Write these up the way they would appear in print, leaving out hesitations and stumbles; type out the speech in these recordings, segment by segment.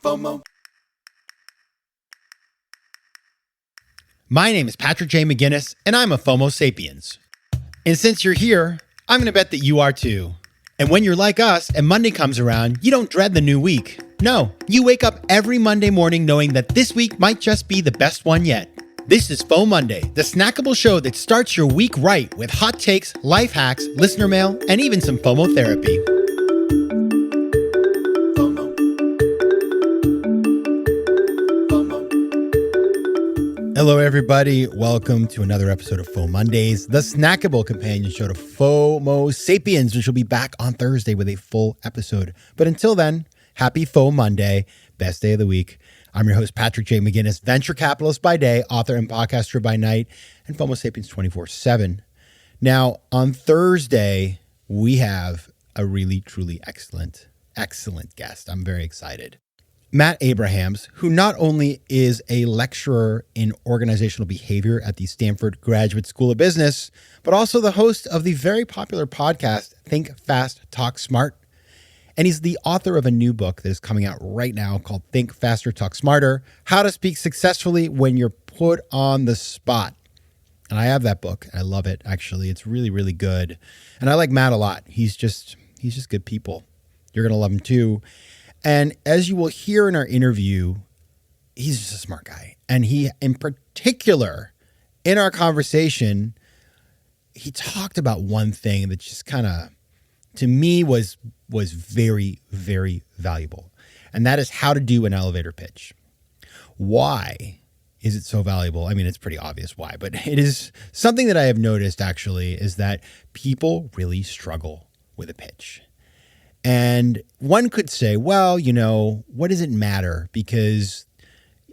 FOMO. My name is Patrick J. McGinnis, and I'm a FOMO Sapiens. And since you're here, I'm going to bet that you are too. And when you're like us and Monday comes around, you don't dread the new week. No, you wake up every Monday morning knowing that this week might just be the best one yet. This is FOMOnday, the snackable show that starts your week right with hot takes, life hacks, listener mail, and even some FOMO therapy. Hello, everybody. Welcome to another episode of FOMOndays, the snackable companion show to FOMO Sapiens, which will be back on Thursday with a full episode. But until then, happy FOMOnday, best day of the week. I'm your host, Patrick J. McGinnis, venture capitalist by day, author and podcaster by night, and FOMO Sapiens 24/7. Now, on Thursday, we have a really, truly excellent guest. I'm very excited. Matt Abrahams, who not only is a lecturer in organizational behavior at the Stanford Graduate School of Business, but also the host of the very popular podcast, Think Fast, Talk Smart. And he's the author of a new book that is coming out right now called Think Faster, Talk Smarter, How to Speak Successfully When You're Put on the Spot. And I have that book. I love it, actually. It's really, really good. And I like Matt a lot. He's just good people. You're going to love him too. And as you will hear in our interview, he's just a smart guy. And he, in particular, in our conversation, he talked about one thing that just kind of, to me, was very, very valuable. And that is how to do an elevator pitch. Why is it so valuable? I mean, it's pretty obvious why, but it is something that I have noticed, actually, is that people really struggle with a pitch. And one could say, well, what does it matter? Because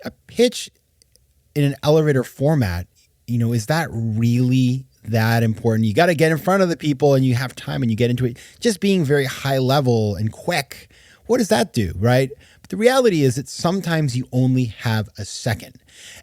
a pitch in an elevator format, is that really that important? You got to get in front of the people and you have time and you get into it. Just being very high level and quick, what does that do, right? But the reality is that sometimes you only have a second.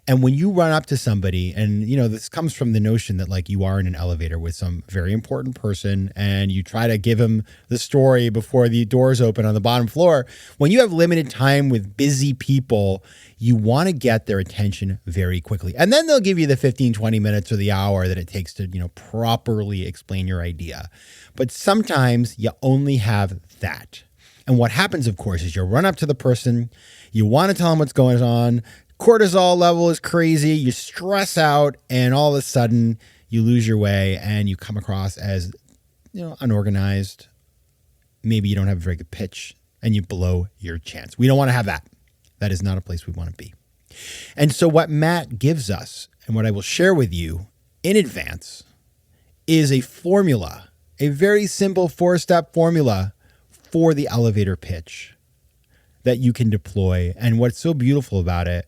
And when you run up to somebody, and this comes from the notion that like you are in an elevator with some very important person and you try to give him the story before the doors open on the bottom floor. When you have limited time with busy people, you want to get their attention very quickly. And then they'll give you the 15, 20 minutes or the hour that it takes to, properly explain your idea. But sometimes you only have that. And what happens, of course, is you run up to the person, you want to tell them what's going on, cortisol level is crazy, you stress out, and all of a sudden you lose your way and you come across as, unorganized. Maybe you don't have a very good pitch and you blow your chance. We don't want to have that. That is not a place we want to be. And so what Matt gives us, and what I will share with you in advance, is a formula, a very simple 4-step formula for the elevator pitch that you can deploy. And what's so beautiful about it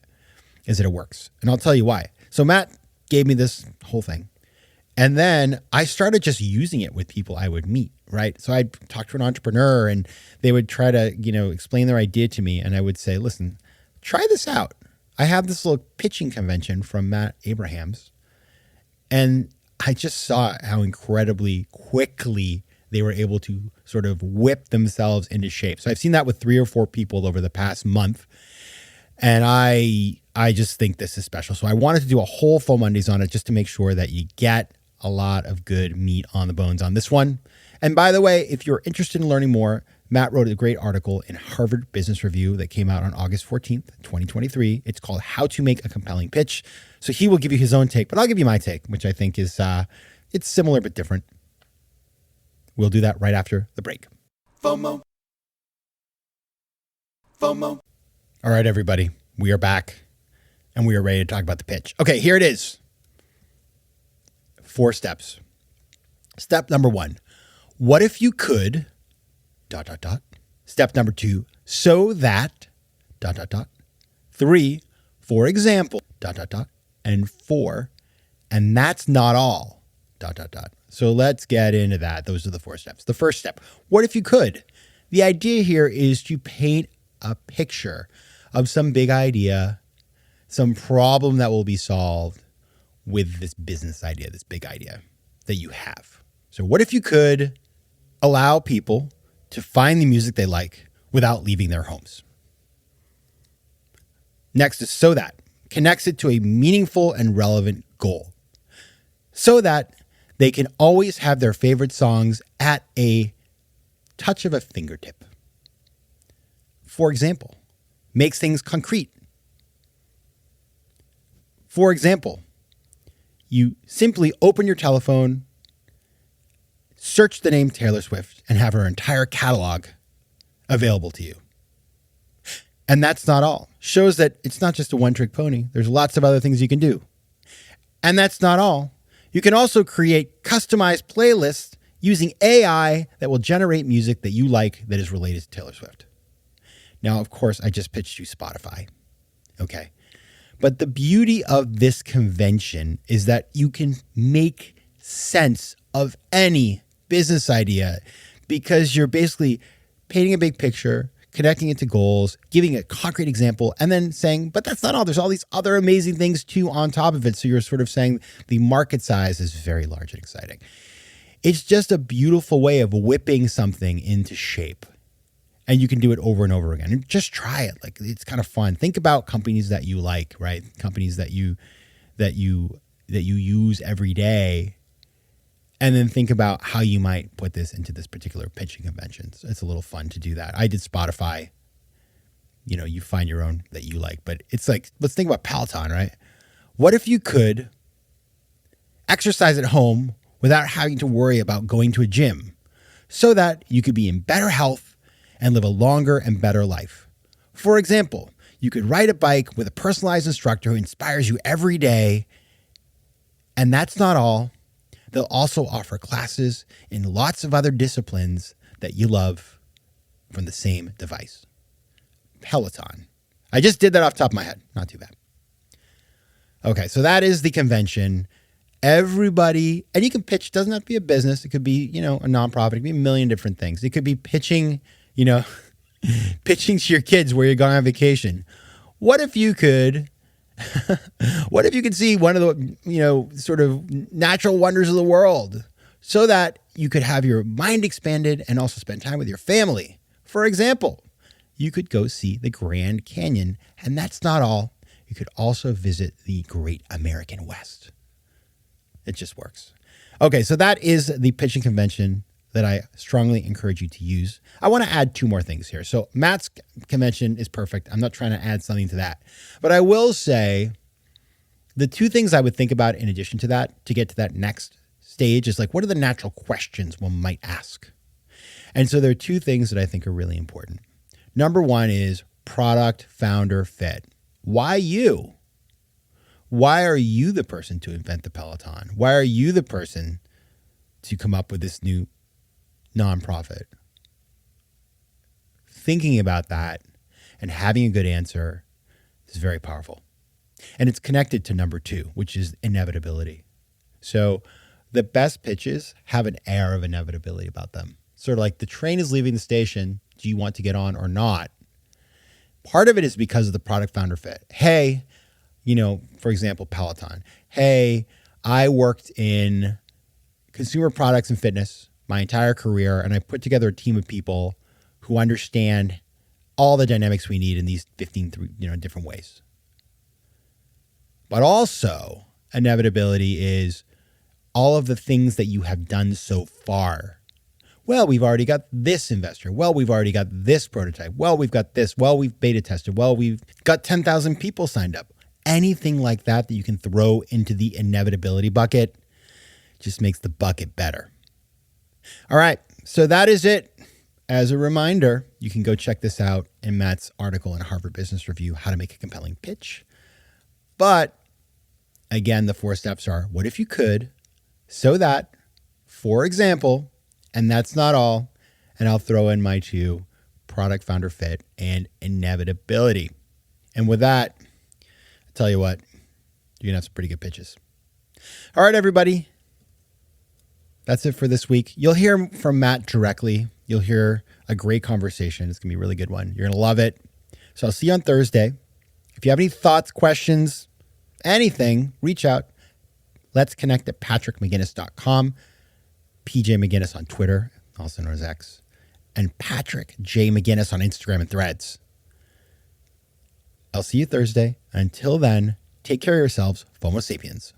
is that it works. And I'll tell you why. So Matt gave me this whole thing. And then I started just using it with people I would meet, right? So I'd talk to an entrepreneur and they would try to, explain their idea to me. And I would say, listen, try this out. I have this little pitching convention from Matt Abrahams. And I just saw how incredibly quickly they were able to sort of whip themselves into shape. So I've seen that with 3 or 4 people over the past month. And I just think this is special. So I wanted to do a whole FOMOndays on it just to make sure that you get a lot of good meat on the bones on this one. And by the way, if you're interested in learning more, Matt wrote a great article in Harvard Business Review that came out on August 14th, 2023. It's called How to Make a Compelling Pitch. So he will give you his own take, but I'll give you my take, which I think is it's similar but different. We'll do that right after the break. FOMO. FOMO. All right, everybody, we are back and we are ready to talk about the pitch. Okay, here it is. 4 steps. Step number 1, what if you could ... Step number 2, so that ... 3, for example ... and 4, and that's not all ... So let's get into that. Those are the 4 steps. The first step, what if you could? The idea here is to paint a picture of some big idea, some problem that will be solved with this business idea, this big idea that you have. So what if you could allow people to find the music they like without leaving their homes? Next is so that. Connects it to a meaningful and relevant goal so that they can always have their favorite songs at a touch of a fingertip. For example, makes things concrete. For example, you simply open your telephone, search the name Taylor Swift, and have her entire catalog available to you. And that's not all. Shows that it's not just a one-trick pony. There's lots of other things you can do. And that's not all. You can also create customized playlists using AI that will generate music that you like that is related to Taylor Swift. Now, of course, I just pitched you Spotify. Okay. But the beauty of this convention is that you can make sense of any business idea because you're basically painting a big picture, connecting it to goals, giving a concrete example, and then saying, but that's not all. There's all these other amazing things too on top of it. So you're sort of saying the market size is very large and exciting. It's just a beautiful way of whipping something into shape. And you can do it over and over again. And just try it. Like, it's kind of fun. Think about companies that you like, right? Companies that you use every day. And then think about how you might put this into this particular pitching convention. So it's a little fun to do that. I did Spotify. You know, you find your own that you like. But it's like, let's think about Peloton, right? What if you could exercise at home without having to worry about going to a gym so that you could be in better health and live a longer and better life? For example, you could ride a bike with a personalized instructor who inspires you every day. And that's not all. They'll also offer classes in lots of other disciplines that you love from the same device. Peloton. I just did that off the top of my head. Not too bad. Okay, so that is the convention. Everybody, and you can pitch, doesn't have to be a business. It could be, you know, a nonprofit. It could be a million different things. It could be pitching, you know, pitching to your kids where you're going on vacation. What if you could see one of the, you know, sort of natural wonders of the world so that you could have your mind expanded and also spend time with your family? For example, you could go see the Grand Canyon, and that's not all. You could also visit the Great American West. It just works. Okay, so that is the pitching convention that I strongly encourage you to use. I want to add two more things here. So Matt's convention is perfect. I'm not trying to add something to that. But I will say the two things I would think about in addition to that, to get to that next stage, is like, what are the natural questions one might ask? And so there are two things that I think are really important. Number one is product founder fit. Why you? Why are you the person to invent the Peloton? Why are you the person to come up with this new nonprofit? Thinking about that and having a good answer is very powerful. And it's connected to number two, which is inevitability. So the best pitches have an air of inevitability about them. Sort of like the train is leaving the station. Do you want to get on or not? Part of it is because of the product founder fit. Hey, you know, for example, Peloton. Hey, I worked in consumer products and fitness my entire career, and I put together a team of people who understand all the dynamics we need in these 15 different ways. But also, inevitability is all of the things that you have done so far. Well, we've already got this investor. Well, we've already got this prototype. Well, we've got this. Well, we've beta tested. Well, we've got 10,000 people signed up. Anything like that you can throw into the inevitability bucket just makes the bucket better. All right, so that is it. As a reminder, you can go check this out in Matt's article in Harvard Business Review, How to Make a Compelling Pitch. But again, the 4 steps are, what if you could, so that, for example, and that's not all, and I'll throw in my 2, product founder fit and inevitability. And with that, I tell you what, you're going to have some pretty good pitches. All right, everybody. That's it for this week. You'll hear from Matt directly. You'll hear a great conversation. It's going to be a really good one. You're going to love it. So I'll see you on Thursday. If you have any thoughts, questions, anything, reach out. Let's connect at patrickmcginnis.com. PJ McGinnis on Twitter, also known as X, and Patrick J. McGinnis on Instagram and Threads. I'll see you Thursday. Until then, take care of yourselves. FOMO Sapiens.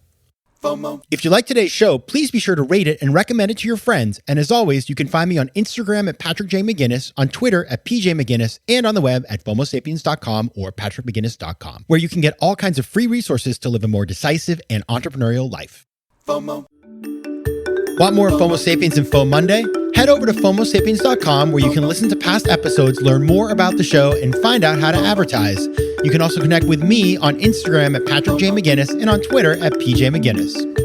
FOMO. If you like today's show, please be sure to rate it and recommend it to your friends. And as always, you can find me on Instagram at Patrick J. McGinnis, on Twitter at PJ McGinnis, and on the web at FOMOsapiens.com or PatrickMcGinnis.com, where you can get all kinds of free resources to live a more decisive and entrepreneurial life. FOMO. Want more FOMO Sapiens and FOMOnday? Head over to FOMOsapiens.com, where you can listen to past episodes, learn more about the show, and find out how to advertise. You can also connect with me on Instagram at Patrick J. McGinnis and on Twitter at PJ McGinnis.